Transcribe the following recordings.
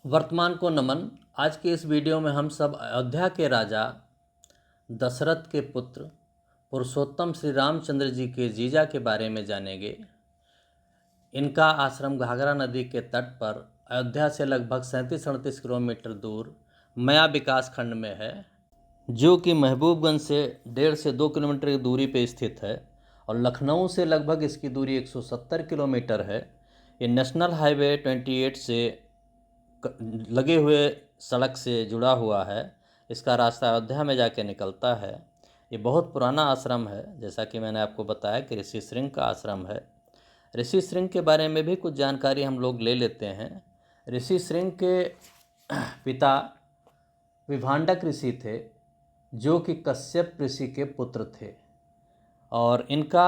वर्तमान को नमन। आज के इस वीडियो में हम सब अयोध्या के राजा दशरथ के पुत्र पुरुषोत्तम श्री रामचंद्र जी के जीजा के बारे में जानेंगे। इनका आश्रम घाघरा नदी के तट पर अयोध्या से लगभग 37-38 किलोमीटर दूर मया विकास खंड में है, जो कि महबूबगंज से 1.5 से 2 किलोमीटर की दूरी पर स्थित है और लखनऊ से लगभग इसकी दूरी 170 किलोमीटर है। ये नेशनल हाईवे 28 से लगे हुए सड़क से जुड़ा हुआ है। इसका रास्ता अयोध्या में जाके निकलता है। ये बहुत पुराना आश्रम है, जैसा कि मैंने आपको बताया कि ऋषि श्रृंग का आश्रम है। ऋषि श्रृंग के बारे में भी कुछ जानकारी हम लोग ले लेते हैं। ऋषि श्रृंग के पिता विभांडक ऋषि थे, जो कि कश्यप ऋषि के पुत्र थे, और इनका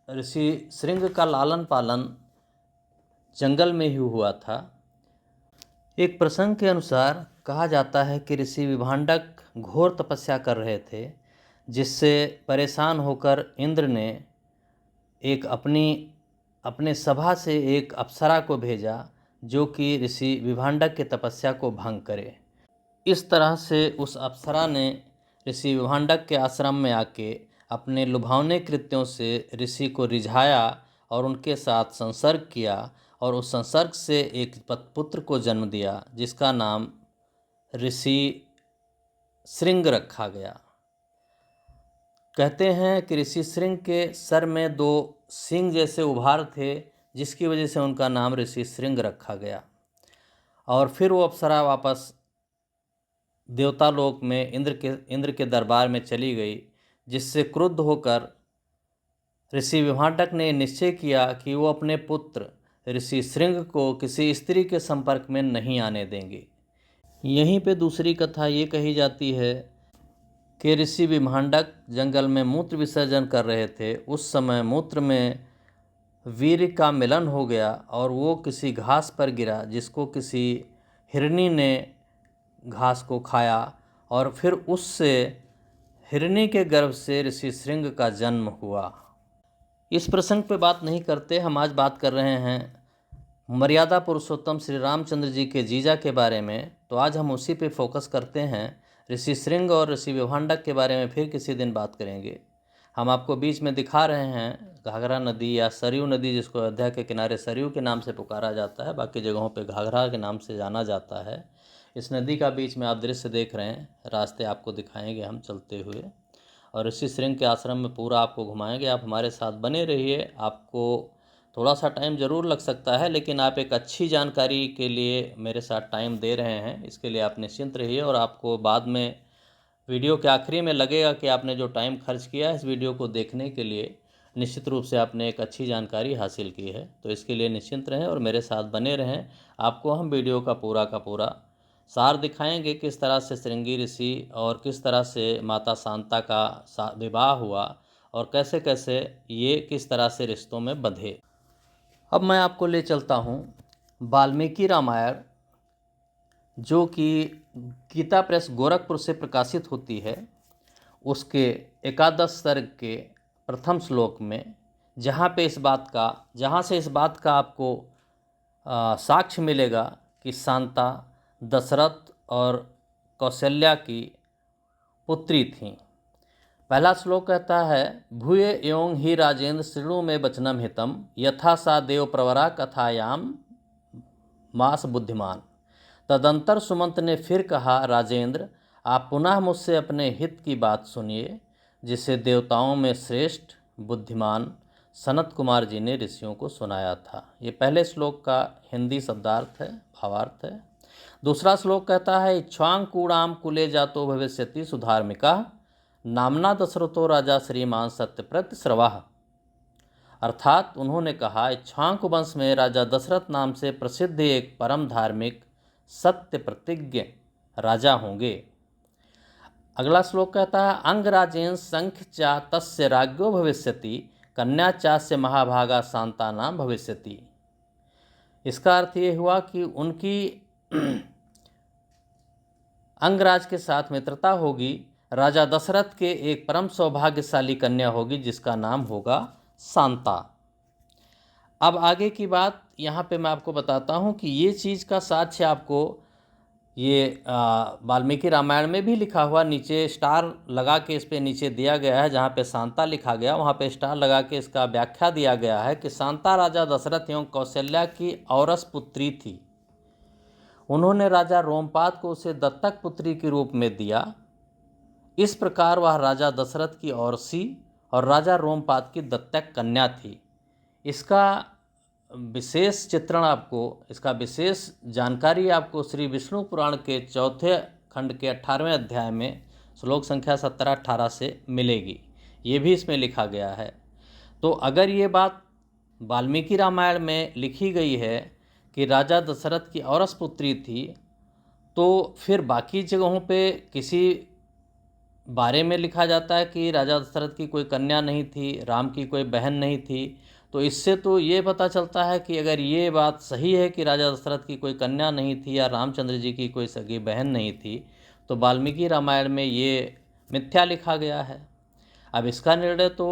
ऋषि श्रृंग का लालन पालन जंगल में ही हुआ था। एक प्रसंग के अनुसार कहा जाता है कि ऋषि विभांडक घोर तपस्या कर रहे थे, जिससे परेशान होकर इंद्र ने अपने सभा से एक अप्सरा को भेजा, जो कि ऋषि विभांडक की तपस्या को भंग करे। इस तरह से उस अप्सरा ने ऋषि विभांडक के आश्रम में आके अपने लुभावने कृत्यों से ऋषि को रिझाया और उनके साथ संसर्ग किया, और उस संसर्ग से एक पुत्र को जन्म दिया, जिसका नाम ऋषि श्रृंग रखा गया। कहते हैं कि ऋषि श्रृंग के सर में 2 सिंह जैसे उभार थे, जिसकी वजह से उनका नाम ऋषि श्रृंग रखा गया। और फिर वो अप्सरा वापस देवतालोक में इंद्र के दरबार में चली गई, जिससे क्रुद्ध होकर ऋषि विभांडक ने निश्चय किया कि वो अपने पुत्र ऋषि श्रृंग को किसी स्त्री के संपर्क में नहीं आने देंगे। यहीं पे दूसरी कथा ये कही जाती है कि ऋषि विभांडक जंगल में मूत्र विसर्जन कर रहे थे। उस समय मूत्र में वीर्य का मिलन हो गया और वो किसी घास पर गिरा, जिसको किसी हिरनी ने घास को खाया, और फिर उससे हिरनी के गर्भ से ऋषि श्रृंग का जन्म हुआ। इस प्रसंग पे बात नहीं करते, हम आज बात कर रहे हैं मर्यादा पुरुषोत्तम श्री रामचंद्र जी के जीजा के बारे में। तो आज हम उसी पे फोकस करते हैं। ऋषि श्रृंग और ऋषि विभांडक के बारे में फिर किसी दिन बात करेंगे। हम आपको बीच में दिखा रहे हैं घाघरा नदी या सरयू नदी, जिसको अयोध्या के किनारे सरयू के नाम से पुकारा जाता है, बाकी जगहों पे घाघरा के नाम से जाना जाता है। इस नदी का बीच में आप दृश्य देख रहे हैं, रास्ते आपको दिखाएंगे हम चलते हुए, और ऋषि श्रृंग के आश्रम में पूरा आपको घुमाएंगे। आप हमारे साथ बने रहिए। आपको थोड़ा सा टाइम ज़रूर लग सकता है, लेकिन आप एक अच्छी जानकारी के लिए मेरे साथ टाइम दे रहे हैं, इसके लिए आप निश्चिंत रहिए। और आपको बाद में वीडियो के आखिरी में लगेगा कि आपने जो टाइम खर्च किया है इस वीडियो को देखने के लिए, निश्चित रूप से आपने एक अच्छी जानकारी हासिल की है। तो इसके लिए निश्चिंत रहें और मेरे साथ बने रहें। आपको हम वीडियो का पूरा सार दिखाएंगे, किस तरह से श्रृंगी ऋषि और किस तरह से माता शांता का विवाह हुआ और कैसे कैसे ये किस तरह से रिश्तों में बंधे। अब मैं आपको ले चलता हूँ वाल्मीकि रामायण, जो कि गीता प्रेस गोरखपुर से प्रकाशित होती है, उसके 11 सर्ग के प्रथम श्लोक में, जहाँ से इस बात का आपको साक्ष्य मिलेगा कि शांता दशरथ और कौशल्या की पुत्री थीं। पहला श्लोक कहता है, भूये एवं ही राजेंद्र शृणु में वचनम हितम यथा सा देव प्रवरा कथायाम मास बुद्धिमान। तदंतर सुमंत ने फिर कहा, राजेंद्र आप पुनः मुझसे अपने हित की बात सुनिए, जिसे देवताओं में श्रेष्ठ बुद्धिमान सनत कुमार जी ने ऋषियों को सुनाया था। ये पहले श्लोक का हिंदी शब्दार्थ है, भावार्थ है। दूसरा श्लोक कहता है, इच्छांग कूड़ाम कुले जातो भविष्यति सुधार्मिका नामना दशरथो राजा श्रीमान सत्यप्रत श्रवाह। अर्थात उन्होंने कहा, इच्छांक वंश में राजा दशरथ नाम से प्रसिद्ध एक परम धार्मिक सत्य प्रतिज्ञ राजा होंगे। अगला श्लोक कहता है, अंगराजेन संख्य चा तस्य राज्ञो भविष्यति कन्या चास्य महाभागा शांता नाम भविष्यति। इसका अर्थ ये हुआ कि उनकी अंगराज के साथ मित्रता होगी, राजा दशरथ के एक परम सौभाग्यशाली कन्या होगी, जिसका नाम होगा शांता। अब आगे की बात यहाँ पे मैं आपको बताता हूँ कि ये चीज़ का साक्ष्य आपको ये वाल्मीकि रामायण में भी लिखा हुआ, नीचे स्टार लगा के इस पे नीचे दिया गया है, जहाँ पे शांता लिखा गया वहाँ पे स्टार लगा के इसका व्याख्या दिया गया है कि शांता राजा दशरथ एवं कौशल्या की औरस पुत्री थी। उन्होंने राजा रोमपाद को उसे दत्तक पुत्री के रूप में दिया। इस प्रकार वह राजा दशरथ की औरसी और राजा रोमपाद की दत्तक कन्या थी। इसका विशेष चित्रण आपको, इसका विशेष जानकारी आपको श्री विष्णु पुराण के चौथे खंड के 18वें अध्याय में श्लोक संख्या 17-18 से मिलेगी। ये भी इसमें लिखा गया है। तो अगर ये बात वाल्मीकि रामायण में लिखी गई है कि राजा दशरथ की औरस पुत्री थी, तो फिर बाकी जगहों पे किसी बारे में लिखा जाता है कि राजा दशरथ की कोई कन्या नहीं थी, राम की कोई बहन नहीं थी। तो इससे तो ये पता चलता है कि अगर ये बात सही है कि राजा दशरथ की कोई कन्या नहीं थी या रामचंद्र जी की कोई सगी बहन नहीं थी, तो वाल्मीकि रामायण में ये मिथ्या लिखा गया है। अब इसका निर्णय तो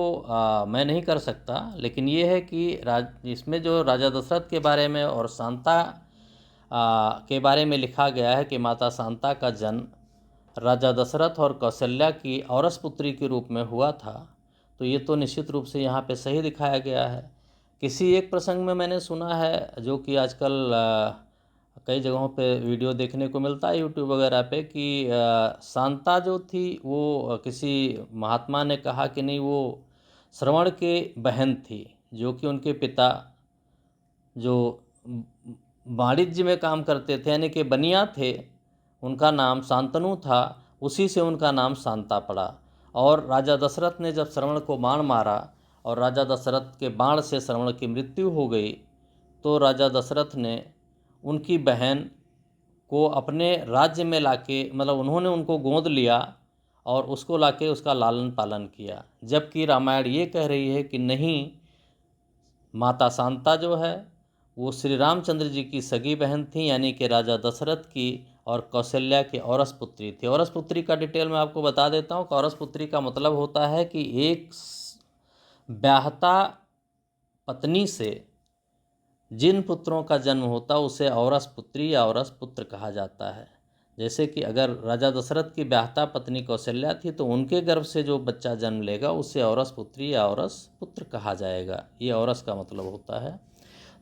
मैं नहीं कर सकता, लेकिन ये है कि इसमें जो राजा दशरथ के बारे में और शांता के बारे में लिखा गया है कि माता शांता का जन्म राजा दशरथ और कौशल्या की औरस पुत्री के रूप में हुआ था, तो ये तो निश्चित रूप से यहाँ पे सही दिखाया गया है। किसी एक प्रसंग में मैंने सुना है, जो कि आजकल कई जगहों पे वीडियो देखने को मिलता है यूट्यूब वगैरह पे, कि शांता जो थी वो किसी महात्मा ने कहा कि नहीं, वो श्रवण के बहन थी, जो कि उनके पिता जो वाणिज्य में काम करते थे, यानी कि बनिया थे, उनका नाम शांतनु था, उसी से उनका नाम शांता पड़ा। और राजा दशरथ ने जब श्रवण को बाण मारा और राजा दशरथ के बाण से श्रवण की मृत्यु हो गई, तो राजा दशरथ ने उनकी बहन को अपने राज्य में लाके, मतलब उन्होंने उनको गोद लिया और उसको लाके उसका लालन पालन किया। जबकि रामायण ये कह रही है कि नहीं, माता शांता जो है वो श्री रामचंद्र जी की सगी बहन थी, यानी कि राजा दशरथ की और कौशल्या की औरस पुत्री थी। औरस पुत्री का डिटेल मैं आपको बता देता हूँ कि औरस पुत्री का मतलब होता है कि एक ब्याहता पत्नी से जिन पुत्रों का जन्म होता है उसे औरस पुत्री या औरस पुत्र कहा जाता है। जैसे कि अगर राजा दशरथ की ब्याहता पत्नी कौशल्या थी, तो उनके गर्भ से जो बच्चा जन्म लेगा उसे औरस पुत्री या औरस पुत्र कहा जाएगा। ये औरस का मतलब होता है।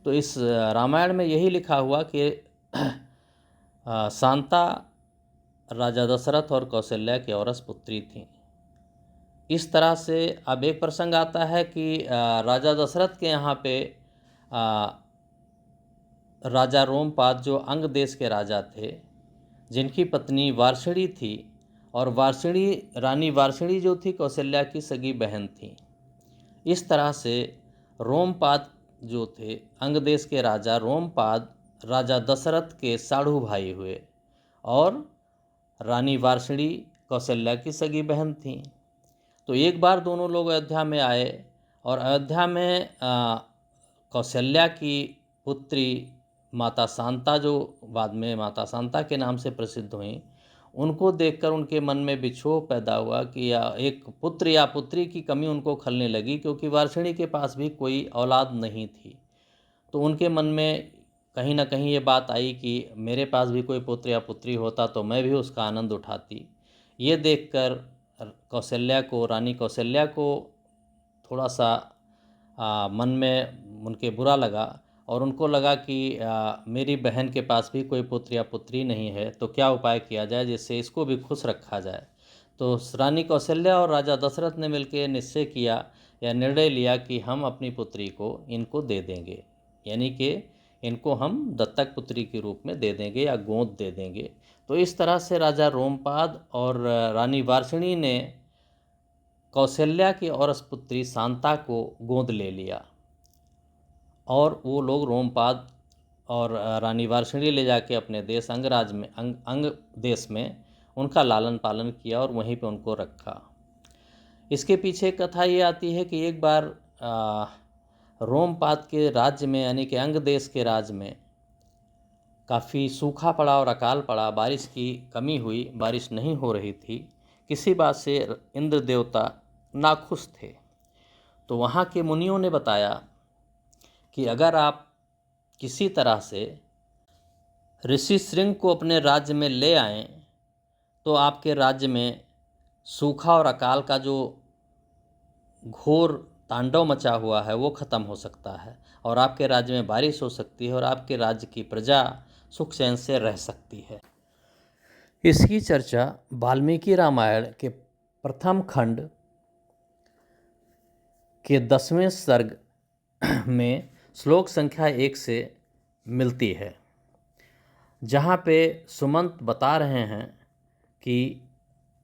तो इस रामायण में यही लिखा हुआ कि शांता राजा दशरथ और कौशल्या की औरस पुत्री थी। इस तरह से अब एक प्रसंग आता है कि राजा दशरथ के यहाँ पे राजा रोमपाद जो अंग देश के राजा थे, जिनकी पत्नी वार्षिणी थी, और वार्षिणी रानी वार्षिणी जो थी कौशल्या की सगी बहन थी। इस तरह से रोमपाद जो थे, अंग देश के राजा रोमपाद राजा दशरथ के साढ़ू भाई हुए, और रानी वार्षिणी कौशल्या की सगी बहन थी। तो एक बार दोनों लोग अयोध्या में आए, और अयोध्या में कौशल्या की पुत्री माता शांता, जो बाद में माता शांता के नाम से प्रसिद्ध हुई, उनको देखकर उनके मन में विक्षोभ पैदा हुआ कि एक पुत्र या पुत्री की कमी उनको खलने लगी, क्योंकि वार्षिणी के पास भी कोई औलाद नहीं थी। तो उनके मन में कहीं ना कहीं ये बात आई कि मेरे पास भी कोई पुत्र या पुत्री होता तो मैं भी उसका आनंद उठाती। ये देखकर कौशल्या को, रानी कौशल्या को थोड़ा सा मन में उनके बुरा लगा, और उनको लगा कि मेरी बहन के पास भी कोई पुत्र या पुत्री नहीं है, तो क्या उपाय किया जाए जिससे इसको भी खुश रखा जाए। तो रानी कौशल्या और राजा दशरथ ने मिलकर निश्चय किया या निर्णय लिया कि हम अपनी पुत्री को इनको दे देंगे, यानी कि इनको हम दत्तक पुत्री के रूप में दे देंगे या गोद दे देंगे। तो इस तरह से राजा रोमपाद और रानी वार्षिणी ने कौशल्या की औरस पुत्री शांता को गोद ले लिया, और वो लोग रोमपाद और रानी वार्षिणी ले जाके अपने देश अंगराज में अंग देश में उनका लालन पालन किया और वहीं पे उनको रखा। इसके पीछे कथा ये आती है कि एक बार रोमपाद के राज्य में, यानी कि अंग देश के राज्य में काफ़ी सूखा पड़ा और अकाल पड़ा, बारिश की कमी हुई, बारिश नहीं हो रही थी। किसी बात से इंद्र देवता नाखुश थे। तो वहाँ के मुनियों ने बताया कि अगर आप किसी तरह से ऋषि श्रृंग को अपने राज्य में ले आएं तो आपके राज्य में सूखा और अकाल का जो घोर तांडव मचा हुआ है वो खत्म हो सकता है और आपके राज्य में बारिश हो सकती है और आपके राज्य की प्रजा सुख चैन से रह सकती है। इसकी चर्चा वाल्मीकि रामायण के प्रथम खंड के 10वें सर्ग में श्लोक संख्या 1 से मिलती है, जहाँ पे सुमंत बता रहे हैं कि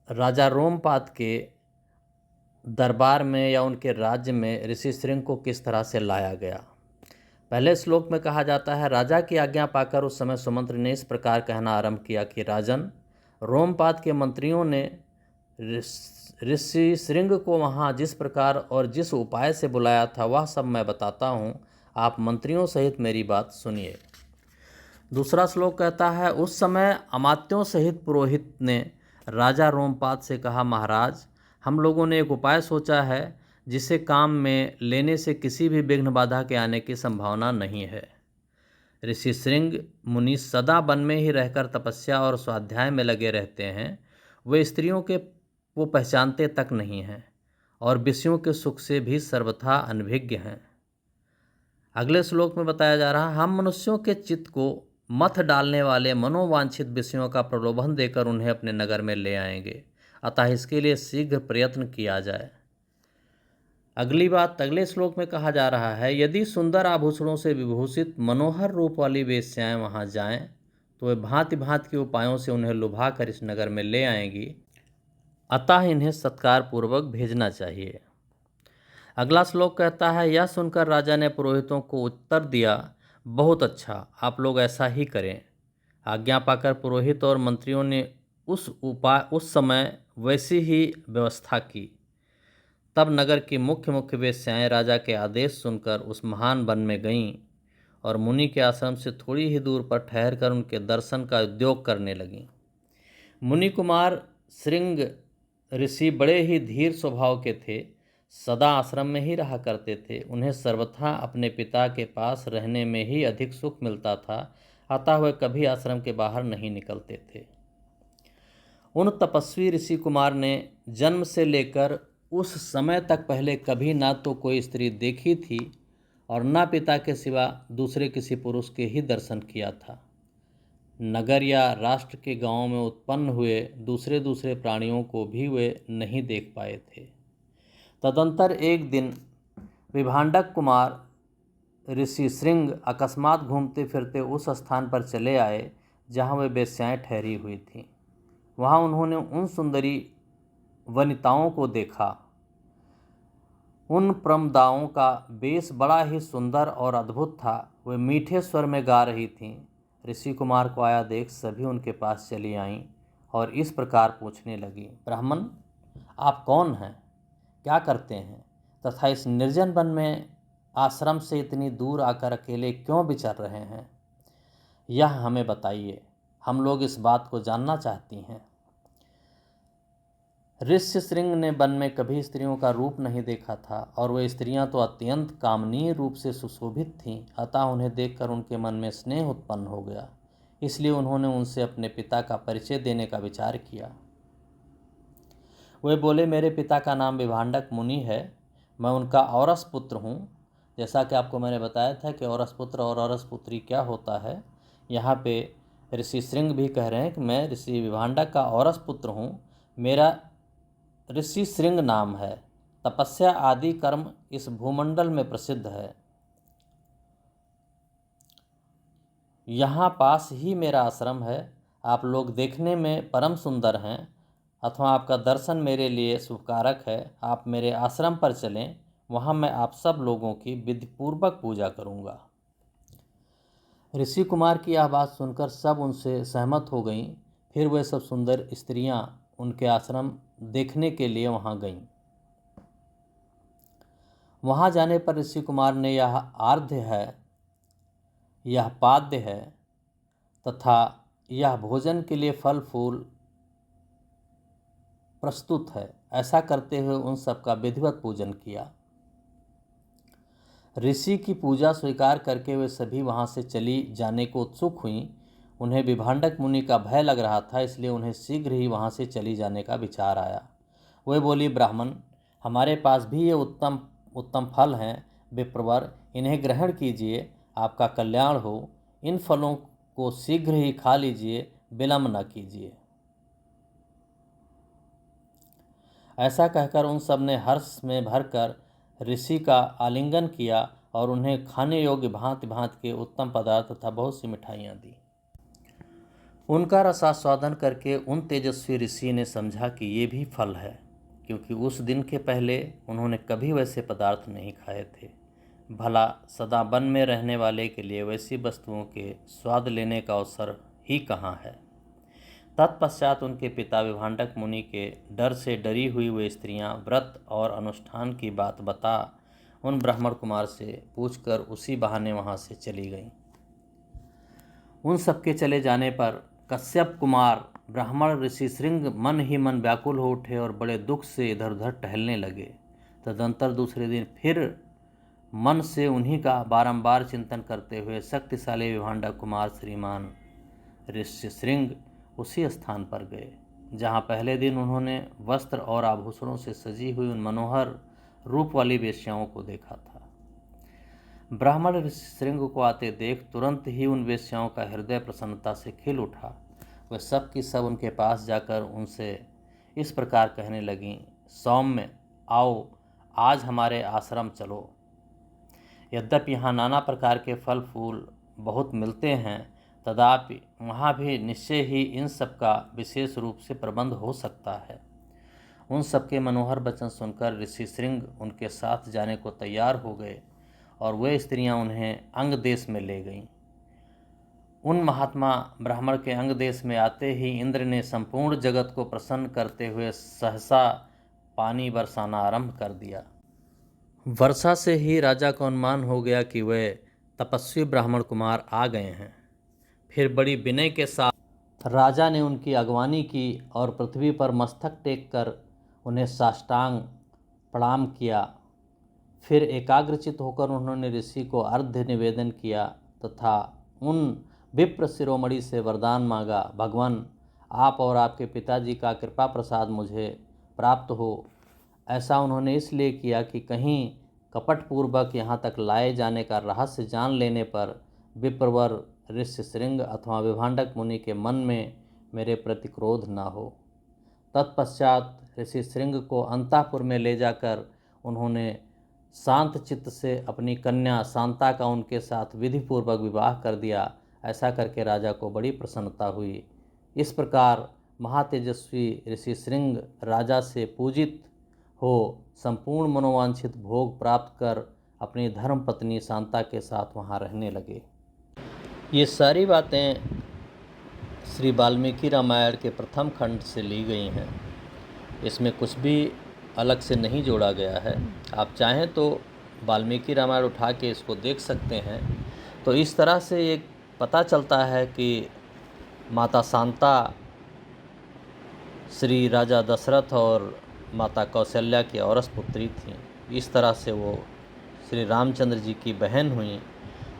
राजा रोमपाद के दरबार में या उनके राज्य में ऋषि श्रृंग को किस तरह से लाया गया। पहले श्लोक में कहा जाता है, राजा की आज्ञा पाकर उस समय सुमंत्र ने इस प्रकार कहना आरंभ किया कि राजन, रोमपाद के मंत्रियों ने ऋषि श्रृंग को वहाँ जिस प्रकार और जिस उपाय से बुलाया था वह सब मैं बताता हूँ, आप मंत्रियों सहित मेरी बात सुनिए। दूसरा श्लोक कहता है, उस समय अमात्यों सहित पुरोहित ने राजा रोमपाद से कहा, महाराज, हम लोगों ने एक उपाय सोचा है जिसे काम में लेने से किसी भी विघ्न बाधा के आने की संभावना नहीं है। ऋषि श्रृंग मुनि सदा वन में ही रहकर तपस्या और स्वाध्याय में लगे रहते हैं। वे स्त्रियों के वो पहचानते तक नहीं हैं और विषयों के सुख से भी सर्वथा अनभिज्ञ हैं। अगले श्लोक में बताया जा रहा है, हम मनुष्यों के चित्त को मथ डालने वाले मनोवांछित विषयों का प्रलोभन देकर उन्हें अपने नगर में ले आएंगे, अतः इसके लिए शीघ्र प्रयत्न किया जाए। अगली बात अगले श्लोक में कहा जा रहा है, यदि सुंदर आभूषणों से विभूषित मनोहर रूप वाली वेश्याएं वहां जाएं तो वे भांति भांति के उपायों से उन्हें लुभा कर इस नगर में ले आएंगी, अतः इन्हें सत्कार पूर्वक भेजना चाहिए। अगला श्लोक कहता है, यह सुनकर राजा ने पुरोहितों को उत्तर दिया, बहुत अच्छा, आप लोग ऐसा ही करें। आज्ञा पाकर पुरोहित और मंत्रियों ने उस समय वैसी ही व्यवस्था की। तब नगर की मुख्य मुख्य वेश्याएं राजा के आदेश सुनकर उस महान वन में गईं और मुनि के आश्रम से थोड़ी ही दूर पर ठहरकर उनके दर्शन का उद्योग करने लगीं। मुनि कुमार श्रृंग ऋषि बड़े ही धीर स्वभाव के थे, सदा आश्रम में ही रहा करते थे। उन्हें सर्वथा अपने पिता के पास रहने में ही अधिक सुख मिलता था, अतः वे कभी आश्रम के बाहर नहीं निकलते थे। उन तपस्वी ऋषि कुमार ने जन्म से लेकर उस समय तक पहले कभी ना तो कोई स्त्री देखी थी और ना पिता के सिवा दूसरे किसी पुरुष के ही दर्शन किया था। नगर या राष्ट्र के गांवों में उत्पन्न हुए दूसरे दूसरे प्राणियों को भी वे नहीं देख पाए थे। तदंतर एक दिन विभांडक कुमार ऋषि श्रृंग अकस्मात घूमते फिरते उस स्थान पर चले आए जहाँ वे वेश्याएं ठहरी हुई थीं। वहाँ उन्होंने उन सुंदरी वनिताओं को देखा। उन प्रमदाओं का वेश बड़ा ही सुंदर और अद्भुत था। वे मीठे स्वर में गा रही थीं। ऋषि कुमार को आया देख सभी उनके पास चली आईं और इस प्रकार पूछने लगी, ब्राह्मण, आप कौन हैं, क्या करते हैं तथा इस निर्जन वन में आश्रम से इतनी दूर आकर अकेले क्यों विचर रहे हैं, यह हमें बताइए, हम लोग इस बात को जानना चाहती हैं। ऋषि श्रृंग ने वन में कभी स्त्रियों का रूप नहीं देखा था और वे स्त्रियां तो अत्यंत कामनीय रूप से सुशोभित थीं, अतः उन्हें देखकर उनके मन में स्नेह उत्पन्न हो गया। इसलिए उन्होंने उनसे अपने पिता का परिचय देने का विचार किया। वे बोले, मेरे पिता का नाम विभांडक मुनि है, मैं उनका औरस पुत्र हूँ। जैसा कि आपको मैंने बताया था कि औरस पुत्र और औरस पुत्री क्या होता है, यहाँ पे ऋषि श्रृंग भी कह रहे हैं कि मैं ऋषि विभांडक का औरस पुत्र हूँ। मेरा ऋषि श्रृंग नाम है। तपस्या आदि कर्म इस भूमंडल में प्रसिद्ध है। यहाँ पास ही मेरा आश्रम है। आप लोग देखने में परम सुंदर हैं अथवा आपका दर्शन मेरे लिए शुभकारक है। आप मेरे आश्रम पर चलें, वहाँ मैं आप सब लोगों की विधिपूर्वक पूजा करूँगा। ऋषि कुमार की यह बात सुनकर सब उनसे सहमत हो गईं। फिर वे सब सुंदर स्त्रियां उनके आश्रम देखने के लिए वहां गईं। वहां जाने पर ऋषि कुमार ने यह आर्ध्य है, यह पाद्य है तथा यह भोजन के लिए फल फूल प्रस्तुत है, ऐसा करते हुए उन सब का विधिवत पूजन किया। ऋषि की पूजा स्वीकार करके वे सभी वहाँ से चली जाने को उत्सुक हुईं। उन्हें विभांडक मुनि का भय लग रहा था, इसलिए उन्हें शीघ्र ही वहाँ से चली जाने का विचार आया। वे बोली, ब्राह्मण, हमारे पास भी ये उत्तम उत्तम फल हैं। विप्रवर, इन्हें ग्रहण कीजिए, आपका कल्याण हो। इन फलों को शीघ्र ही खा लीजिए, विलंब न कीजिए। ऐसा कहकर उन सब ने हर्ष में भरकर ऋषि का आलिंगन किया और उन्हें खाने योग्य भांति भांति के उत्तम पदार्थ तथा बहुत सी मिठाइयाँ दी। उनका रसास्वादन करके उन तेजस्वी ऋषि ने समझा कि ये भी फल है, क्योंकि उस दिन के पहले उन्होंने कभी वैसे पदार्थ नहीं खाए थे। भला सदा वन में रहने वाले के लिए वैसी वस्तुओं के स्वाद लेने का अवसर ही कहाँ है। तत्पश्चात उनके पिता विभांडक मुनि के डर से डरी हुई वे स्त्रियां व्रत और अनुष्ठान की बात बता उन ब्राह्मण कुमार से पूछकर उसी बहाने वहां से चली गईं। उन सबके चले जाने पर कश्यप कुमार ब्राह्मण ऋषि श्रृंग मन ही मन व्याकुल हो उठे और बड़े दुख से इधर उधर टहलने लगे। तदंतर दूसरे दिन फिर मन से उन्हीं का बारंबार चिंतन करते हुए शक्तिशाली विभांडक कुमार श्रीमान ऋषि श्रृंग उसी स्थान पर गए जहाँ पहले दिन उन्होंने वस्त्र और आभूषणों से सजी हुई उन मनोहर रूप वाली वेश्याओं को देखा था। ब्राह्मण ऋषि श्रृंग को आते देख तुरंत ही उन वेश्याओं का हृदय प्रसन्नता से खिल उठा। वे सब की सब उनके पास जाकर उनसे इस प्रकार कहने लगीं, सौम्य, आओ आज हमारे आश्रम चलो। यद्यपि यहाँ नाना प्रकार के फल फूल बहुत मिलते हैं, तथापि वहाँ भी निश्चय ही इन सब का विशेष रूप से प्रबंध हो सकता है। उन सबके मनोहर वचन सुनकर ऋषि श्रृंग उनके साथ जाने को तैयार हो गए और वे स्त्रियां उन्हें अंग देश में ले गईं। उन महात्मा ब्राह्मण के अंग देश में आते ही इंद्र ने संपूर्ण जगत को प्रसन्न करते हुए सहसा पानी बरसाना आरंभ कर दिया। वर्षा से ही राजा को अनुमान हो गया कि वे तपस्वी ब्राह्मण कुमार आ गए हैं। फिर बड़ी विनय के साथ राजा ने उनकी अगवानी की और पृथ्वी पर मस्तक टेक कर उन्हें साष्टांग प्रणाम किया। फिर एकाग्रचित होकर उन्होंने ऋषि को अर्घ्य निवेदन किया तथा उन विप्र शिरोमणि से वरदान मांगा, भगवान, आप और आपके पिताजी का कृपा प्रसाद मुझे प्राप्त हो। ऐसा उन्होंने इसलिए किया कि कहीं कपटपूर्वक यहाँ तक लाए जाने का रहस्य जान लेने पर विप्रवर ऋषि श्रृंग अथवा विभांडक मुनि के मन में मेरे प्रति क्रोध न हो। तत्पश्चात ऋषि श्रृंग को अंतःपुर में ले जाकर उन्होंने शांत चित्त से अपनी कन्या शांता का उनके साथ विधिपूर्वक विवाह कर दिया। ऐसा करके राजा को बड़ी प्रसन्नता हुई। इस प्रकार महातेजस्वी ऋषि श्रृंग राजा से पूजित हो संपूर्ण मनोवांछित भोग प्राप्त कर अपनी धर्म पत्नी शांता के साथ वहाँ रहने लगे। ये सारी बातें श्री वाल्मीकि रामायण के प्रथम खंड से ली गई हैं। इसमें कुछ भी अलग से नहीं जोड़ा गया है। आप चाहें तो वाल्मीकि रामायण उठा के इसको देख सकते हैं। तो इस तरह से ये पता चलता है कि माता शांता श्री राजा दशरथ और माता कौशल्या की औरस पुत्री थीं। इस तरह से वो श्री रामचंद्र जी की बहन हुई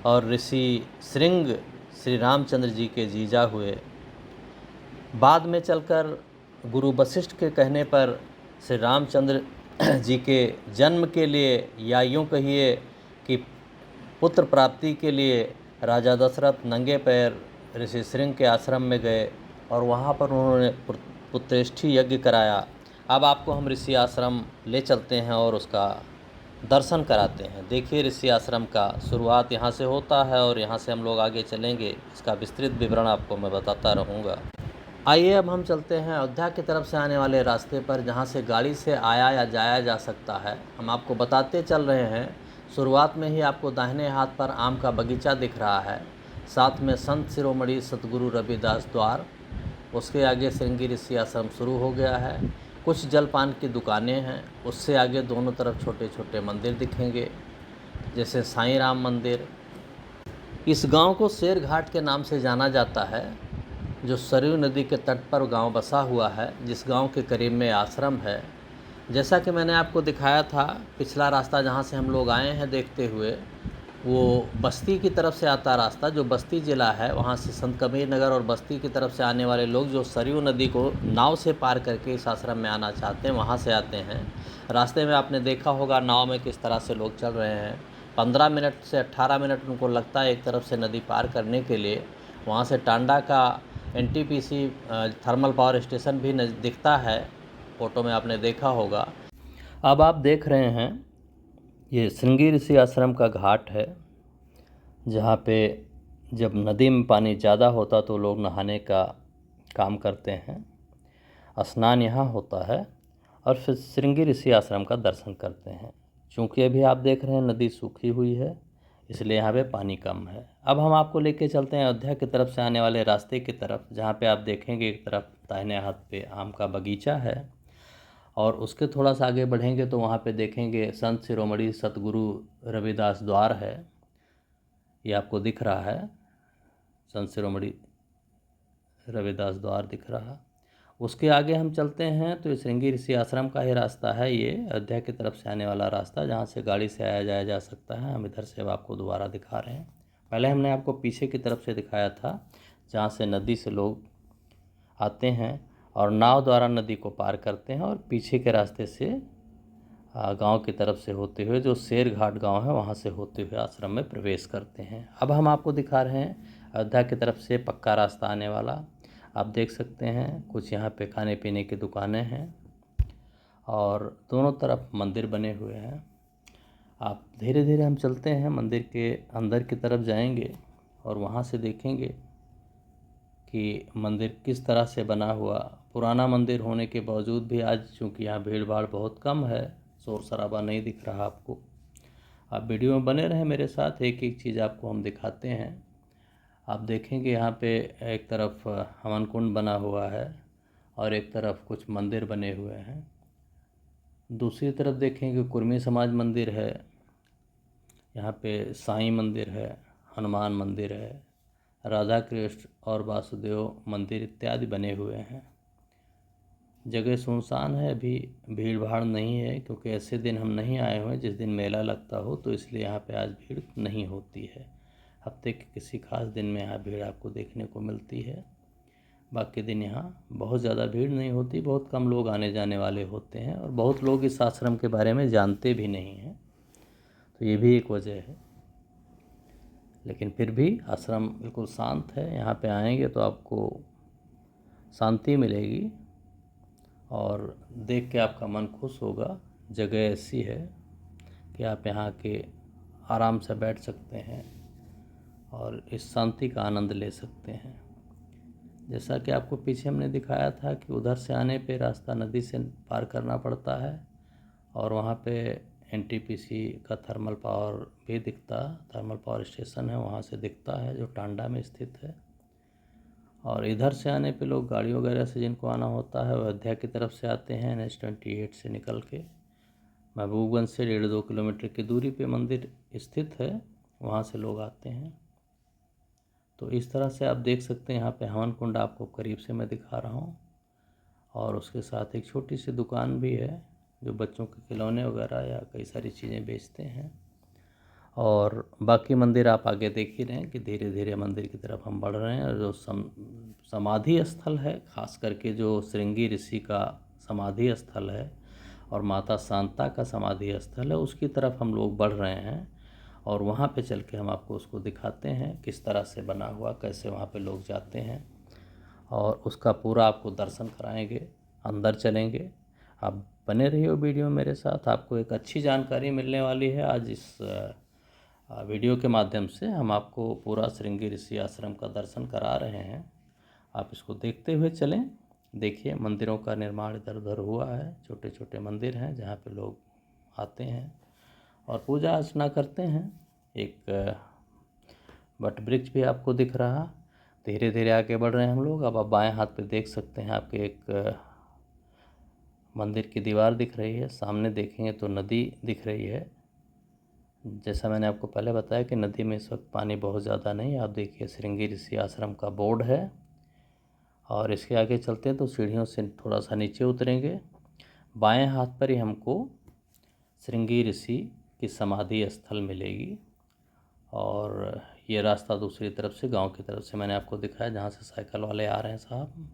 और ऋषि श्रृंग श्री रामचंद्र जी के जीजा हुए। बाद में चलकर गुरु वशिष्ठ के कहने पर श्री रामचंद्र जी के जन्म के लिए या यूँ कहिए कि पुत्र प्राप्ति के लिए राजा दशरथ नंगे पैर ऋषि श्रृंग के आश्रम में गए और वहाँ पर उन्होंने पुत्रेष्ठी यज्ञ कराया। अब आपको हम ऋषि आश्रम ले चलते हैं और उसका दर्शन कराते हैं। देखिए ऋषि आश्रम का शुरुआत यहाँ से होता है और यहाँ से हम लोग आगे चलेंगे। इसका विस्तृत विवरण आपको मैं बताता रहूँगा। आइए अब हम चलते हैं अयोध्या की तरफ से आने वाले रास्ते पर, जहाँ से गाड़ी से आया या जाया जा सकता है। हम आपको बताते चल रहे हैं। शुरुआत में ही आपको दाहिने हाथ पर आम का बगीचा दिख रहा है, साथ में संत शिरोमणि सतगुरु रविदास द्वार, उसके आगे श्रृंगी ऋषि आश्रम शुरू हो गया है। कुछ जलपान की दुकानें हैं, उससे आगे दोनों तरफ छोटे छोटे मंदिर दिखेंगे, जैसे साईं राम मंदिर। इस गांव को शेर घाट के नाम से जाना जाता है, जो सरयू नदी के तट पर गांव बसा हुआ है, जिस गांव के करीब में आश्रम है। जैसा कि मैंने आपको दिखाया था, पिछला रास्ता जहाँ से हम लोग आए हैं देखते हुए, वो बस्ती की तरफ से आता रास्ता, जो बस्ती ज़िला है, वहाँ से संत कबीर नगर और बस्ती की तरफ से आने वाले लोग जो सरयू नदी को नाव से पार करके इस आश्रम में आना चाहते हैं, वहाँ से आते हैं। रास्ते में आपने देखा होगा नाव में किस तरह से लोग चल रहे हैं। 15 मिनट से 18 मिनट उनको लगता है एक तरफ से नदी पार करने के लिए। वहाँ से टांडा का एनटीपीसी थर्मल पावर स्टेशन भी दिखता है, फ़ोटो में आपने देखा होगा। अब आप देख रहे हैं ये श्रृंगी ऋषि आश्रम का घाट है, जहाँ पे जब नदी में पानी ज़्यादा होता तो लोग नहाने का काम करते हैं। स्नान यहाँ होता है और फिर श्रृंगी ऋषि आश्रम का दर्शन करते हैं। चूँकि अभी आप देख रहे हैं नदी सूखी हुई है, इसलिए यहाँ पे पानी कम है। अब हम आपको लेके चलते हैं अयोध्या की तरफ से आने वाले रास्ते की तरफ, जहाँ पे आप देखेंगे एक तरफ दाहिने हाथ पे आम का बगीचा है, और उसके थोड़ा सा आगे बढ़ेंगे तो वहाँ पे देखेंगे संत शिरोमणि सतगुरु रविदास द्वार है। ये आपको दिख रहा है, संत शिरोमणि रविदास द्वार दिख रहा। उसके आगे हम चलते हैं तो ये श्रृंगी ऋषि आश्रम का ही रास्ता है, ये अयोध्या की तरफ से आने वाला रास्ता, जहाँ से गाड़ी से आया जाया जा सकता है। हम इधर से अब आपको दोबारा दिखा रहे हैं। पहले हमने आपको पीछे की तरफ से दिखाया था, जहाँ से नदी से लोग आते हैं और नाव द्वारा नदी को पार करते हैं, और पीछे के रास्ते से गांव की तरफ से होते हुए, जो शेर घाट गांव है, वहां से होते हुए आश्रम में प्रवेश करते हैं। अब हम आपको दिखा रहे हैं अयोध्या की तरफ से पक्का रास्ता आने वाला। आप देख सकते हैं कुछ यहाँ पे खाने पीने की दुकानें हैं और दोनों तरफ मंदिर बने हुए हैं। आप धीरे धीरे हम चलते हैं, मंदिर के अंदर की तरफ जाएंगे और वहाँ से देखेंगे कि मंदिर किस तरह से बना हुआ। पुराना मंदिर होने के बावजूद भी आज चूँकि यहाँ भीड़ भाड़ बहुत कम है, शोर शराबा नहीं दिख रहा आपको। आप वीडियो में बने रहें मेरे साथ, एक एक चीज़ आपको हम दिखाते हैं। आप देखेंगे यहाँ पे एक तरफ हवन कुंड बना हुआ है और एक तरफ कुछ मंदिर बने हुए हैं। दूसरी तरफ देखेंगे कुर्मी समाज मंदिर है, यहाँ पे साईं मंदिर है, हनुमान मंदिर है, राधा कृष्ण और वासुदेव मंदिर इत्यादि बने हुए हैं। जगह सुनसान है, अभी भीड़ भाड़ नहीं है, क्योंकि ऐसे दिन हम नहीं आए हुए जिस दिन मेला लगता हो, तो इसलिए यहाँ पे आज भीड़ नहीं होती है। हफ्ते के किसी खास दिन में यहाँ भीड़ आपको देखने को मिलती है, बाकी दिन यहाँ बहुत ज़्यादा भीड़ नहीं होती। बहुत कम लोग आने जाने वाले होते हैं और बहुत लोग इस आश्रम के बारे में जानते भी नहीं हैं, तो ये भी एक वजह है। लेकिन फिर भी आश्रम बिल्कुल शांत है। यहाँ पे आएंगे तो आपको शांति मिलेगी और देख के आपका मन खुश होगा। जगह ऐसी है कि आप यहाँ के आराम से बैठ सकते हैं और इस शांति का आनंद ले सकते हैं। जैसा कि आपको पीछे हमने दिखाया था कि उधर से आने पे रास्ता नदी से पार करना पड़ता है और वहाँ पे एनटीपीसी का थर्मल पावर भी दिखता, थर्मल पावर स्टेशन है, वहाँ से दिखता है, जो टांडा में स्थित है। और इधर से आने पे लोग गाड़ी वगैरह से जिनको आना होता है वो अयोध्या की तरफ से आते हैं, NH-28 से निकल के। महबूबगंज से 1.5-2 किलोमीटर की दूरी पे मंदिर स्थित है, वहाँ से लोग आते हैं। तो इस तरह से आप देख सकते हैं, यहाँ पे हवन कुंड आपको करीब से मैं दिखा रहा हूँ, और उसके साथ एक छोटी सी दुकान भी है जो बच्चों के खिलौने वगैरह या कई सारी चीज़ें बेचते हैं। और बाकी मंदिर आप आगे देख ही रहे हैं कि धीरे धीरे मंदिर की तरफ हम बढ़ रहे हैं। और जो समाधि स्थल है, खास करके जो श्रृंगी ऋषि का समाधि स्थल है और माता शांता का समाधि स्थल है, उसकी तरफ हम लोग बढ़ रहे हैं। और वहाँ पे चल के हम आपको उसको दिखाते हैं किस तरह से बना हुआ, कैसे वहाँ पे लोग जाते हैं, और उसका पूरा आपको दर्शन कराएंगे। अंदर चलेंगे, आप बने रहिए वीडियो मेरे साथ। आपको एक अच्छी जानकारी मिलने वाली है आज इस वीडियो के माध्यम से। हम आपको पूरा श्रृंगी ऋषि आश्रम का दर्शन करा रहे हैं, आप इसको देखते हुए चलें। देखिए मंदिरों का निर्माण इधर उधर हुआ है, छोटे छोटे मंदिर हैं जहाँ पे लोग आते हैं और पूजा अर्चना करते हैं। एक वट वृक्ष भी आपको दिख रहा। धीरे धीरे आगे बढ़ रहे हैं हम लोग। अब आप बाएं हाथ पे देख सकते हैं, आपके एक मंदिर की दीवार दिख रही है। सामने देखेंगे तो नदी दिख रही है। जैसा मैंने आपको पहले बताया कि नदी में इस वक्त पानी बहुत ज़्यादा नहीं। आप देखिए श्रृंगी ऋषि आश्रम का बोर्ड है, और इसके आगे चलते हैं तो सीढ़ियों से थोड़ा सा नीचे उतरेंगे। बाएं हाथ पर ही हमको श्रृंगी ऋषि की समाधि स्थल मिलेगी। और ये रास्ता दूसरी तरफ से, गांव की तरफ से मैंने आपको दिखाया, जहाँ से साइकिल वाले आ रहे हैं साहब।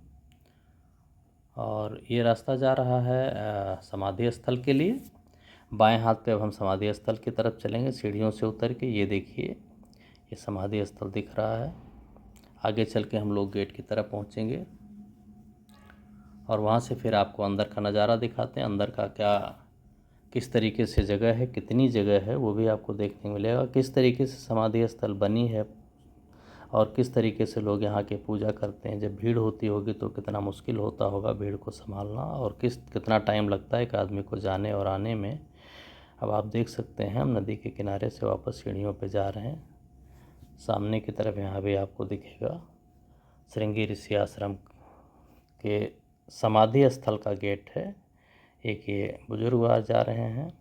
और ये रास्ता जा रहा है समाधि स्थल के लिए। बाएं हाथ पे अब हम समाधि स्थल की तरफ चलेंगे सीढ़ियों से उतर के। ये देखिए, ये समाधि स्थल दिख रहा है। आगे चल के हम लोग गेट की तरफ पहुँचेंगे और वहाँ से फिर आपको अंदर का नज़ारा दिखाते हैं। अंदर का क्या, किस तरीके से जगह है, कितनी जगह है, वो भी आपको देखने को मिलेगा। किस तरीके से समाधि स्थल बनी है और किस तरीके से लोग यहाँ के पूजा करते हैं। जब भीड़ होती होगी तो कितना मुश्किल होता होगा भीड़ को संभालना, और कितना टाइम लगता है एक आदमी को जाने और आने में। अब आप देख सकते हैं हम नदी के किनारे से वापस सीढ़ियों पे जा रहे हैं। सामने की तरफ यहाँ भी आपको दिखेगा श्रृंगी ऋषि आश्रम के समाधि स्थल का गेट है। एक ये बुजुर्ग आ जा रहे हैं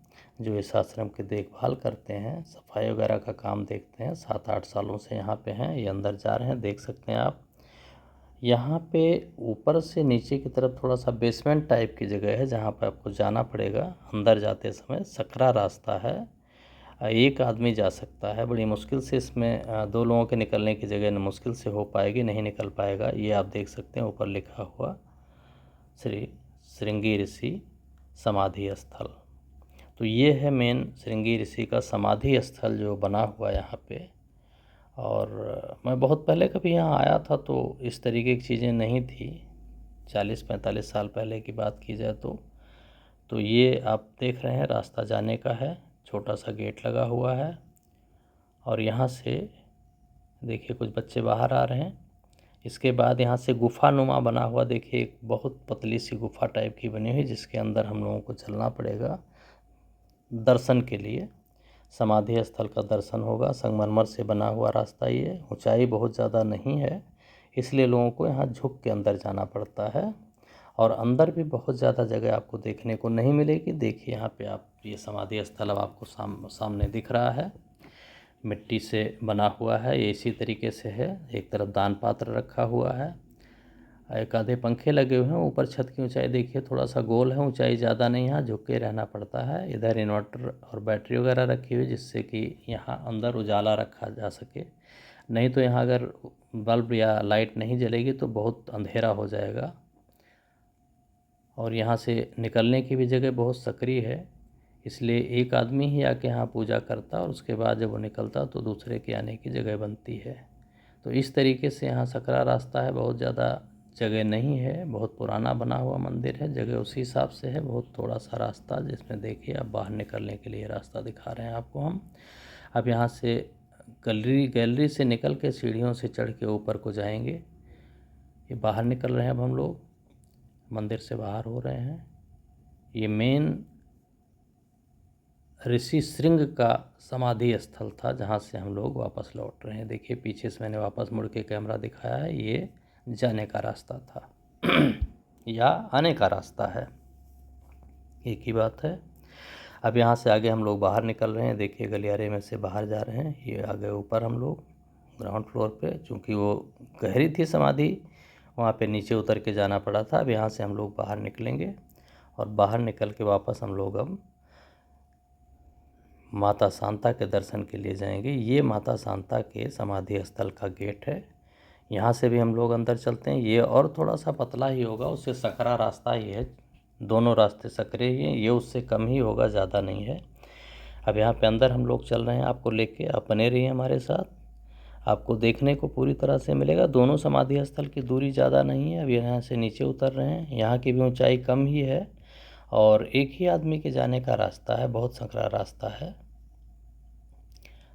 जो इस आश्रम की देखभाल करते हैं, सफाई वगैरह का काम देखते हैं। 7-8 सालों से यहाँ पे हैं। ये अंदर जा रहे हैं, देख सकते हैं आप। यहाँ पे ऊपर से नीचे की तरफ थोड़ा सा बेसमेंट टाइप की जगह है जहाँ पे आपको जाना पड़ेगा। अंदर जाते समय सकरा रास्ता है, एक आदमी जा सकता है। बड़ी मुश्किल से इसमें 2 लोगों के निकलने की जगह मुश्किल से हो पाएगी, नहीं निकल पाएगा। ये आप देख सकते हैं ऊपर लिखा हुआ श्री श्रृंगी ऋषि समाधि स्थल। तो ये है मेन श्रृंगी ऋषि का समाधि स्थल जो बना हुआ है यहाँ पे। और मैं बहुत पहले कभी यहाँ आया था तो इस तरीके की चीज़ें नहीं थी। 40-45 साल पहले की बात की जाए तो ये आप देख रहे हैं रास्ता जाने का है। छोटा सा गेट लगा हुआ है और यहाँ से देखिए कुछ बच्चे बाहर आ रहे हैं। इसके बाद यहाँ से गुफा नुमा बना हुआ, देखिए एक बहुत पतली सी गुफा टाइप की बनी हुई, जिसके अंदर हम लोगों को चलना पड़ेगा दर्शन के लिए। समाधि स्थल का दर्शन होगा। संगमरमर से बना हुआ रास्ता, ये ऊंचाई बहुत ज़्यादा नहीं है, इसलिए लोगों को यहाँ झुक के अंदर जाना पड़ता है। और अंदर भी बहुत ज़्यादा जगह आपको देखने को नहीं मिलेगी। देखिए यहाँ पे आप, ये समाधि स्थल अब आपको सामने दिख रहा है, मिट्टी से बना हुआ है। ये इसी तरीके से है। एक तरफ दान पात्र रखा हुआ है, एक आधे पंखे लगे हुए हैं। ऊपर छत की ऊंचाई देखिए थोड़ा सा गोल है, ऊंचाई ज़्यादा नहीं, यहाँ झुक के रहना पड़ता है। इधर इन्वर्टर और बैटरी वगैरह रखी हुई जिससे कि यहाँ अंदर उजाला रखा जा सके। नहीं तो यहाँ अगर बल्ब या लाइट नहीं जलेगी तो बहुत अंधेरा हो जाएगा। और यहाँ से निकलने की भी जगह बहुत सक्रिय है, इसलिए एक आदमी ही आके यहाँ पूजा करता और उसके बाद जब वो निकलता तो दूसरे के आने की जगह बनती है। तो इस तरीके से यहाँ सकरा रास्ता है, बहुत ज़्यादा जगह नहीं है, बहुत पुराना बना हुआ मंदिर है। जगह उसी हिसाब से है, बहुत थोड़ा सा रास्ता, जिसमें देखिए अब बाहर निकलने के लिए रास्ता दिखा रहे हैं आपको हम। अब यहाँ से गैलरी से निकल के सीढ़ियों से चढ़ के ऊपर को जाएंगे। ये बाहर निकल रहे हैं, अब हम लोग मंदिर से बाहर हो रहे हैं। ये मेन ऋषि श्रृंग का समाधि स्थल था जहाँ से हम लोग वापस लौट रहे हैं। देखिए पीछे से मैंने वापस मुड़ के कैमरा दिखाया है, ये जाने का रास्ता था या आने का रास्ता है, एक ही बात है। अब यहाँ से आगे हम लोग बाहर निकल रहे हैं। देखिए गलियारे में से बाहर जा रहे हैं। ये आ गए ऊपर हम लोग ग्राउंड फ्लोर पे। चूँकि वो गहरी थी समाधि, वहाँ पे नीचे उतर के जाना पड़ा था। अब यहाँ से हम लोग बाहर निकलेंगे और बाहर निकल के वापस हम लोग अब माता शांता के दर्शन के लिए जाएंगे। ये माता शांता के समाधि स्थल का गेट है। यहाँ से भी हम लोग अंदर चलते हैं। ये और थोड़ा सा पतला ही होगा, उससे सकरा रास्ता ही है, दोनों रास्ते सकरे ही हैं। ये उससे कम ही होगा, ज़्यादा नहीं है। अब यहाँ पे अंदर हम लोग चल रहे हैं आपको लेके, आप बने रहिए हमारे साथ। आपको देखने को पूरी तरह से मिलेगा। दोनों समाधि स्थल की दूरी ज़्यादा नहीं है। अब यहाँ से नीचे उतर रहे हैं, यहाँ की भी ऊंचाई कम ही है और एक ही आदमी के जाने का रास्ता है, बहुत सकरा रास्ता है।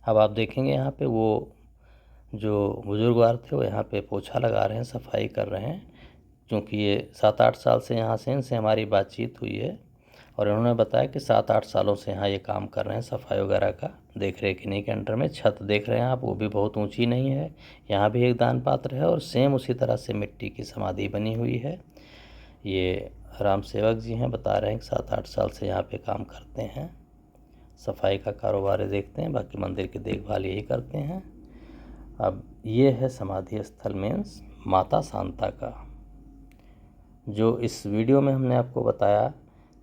अब आप देखेंगे यहाँ पे वो जो बुजुर्गवार थे वो यहाँ पे पोछा लगा रहे हैं, सफाई कर रहे हैं। क्योंकि ये 7-8 साल से यहाँ से इनसे हमारी बातचीत हुई है और इन्होंने बताया कि 7-8 सालों से यहाँ ये काम कर रहे हैं, सफाई वगैरह का देख रेख इन्हीं के अंडर में। छत देख रहे हैं आप, वो भी बहुत ऊंची नहीं है। यहाँ भी एक दान पात्र है और सेम उसी तरह से मिट्टी की समाधि बनी हुई है। ये राम सेवक जी हैं, बता रहे हैं कि 7-8 साल से यहाँ पे काम करते हैं, सफाई का कारोबार देखते हैं, बाकी मंदिर की देखभाल यही करते हैं। अब ये है समाधि स्थल मीन्स माता शांता का, जो इस वीडियो में हमने आपको बताया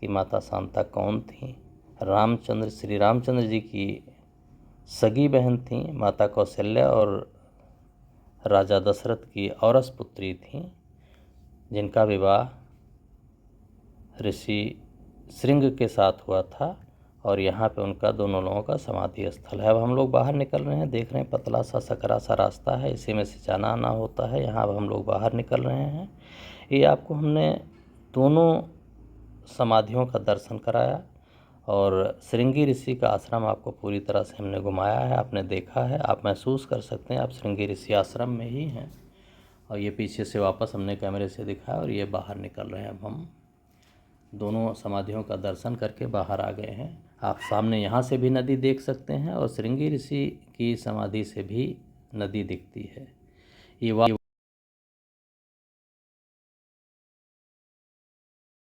कि माता शांता कौन थी। रामचंद्र, श्री रामचंद्र जी की सगी बहन थी माता कौशल्या, और राजा दशरथ की औरस पुत्री थी, जिनका विवाह ऋषि श्रृंग के साथ हुआ था। और यहाँ पे उनका दोनों लोगों का समाधि स्थल है। अब हम लोग बाहर निकल रहे हैं, देख रहे हैं पतला सा सकरा सा रास्ता है, इसी में से जाना आना होता है। यहाँ अब हम लोग बाहर निकल रहे हैं। ये आपको हमने दोनों समाधियों का दर्शन कराया और श्रृंगी ऋषि का आश्रम आपको पूरी तरह से हमने घुमाया है, आपने देखा है, आप महसूस कर सकते हैं आप श्रृंगी ऋषि आश्रम में ही हैं। और ये पीछे से वापस हमने कैमरे से दिखाया और ये बाहर निकल रहे हैं। अब हम दोनों समाधियों का दर्शन करके बाहर आ गए हैं। आप सामने यहाँ से भी नदी देख सकते हैं और श्रृंगी ऋषि की समाधि से भी नदी दिखती है। ये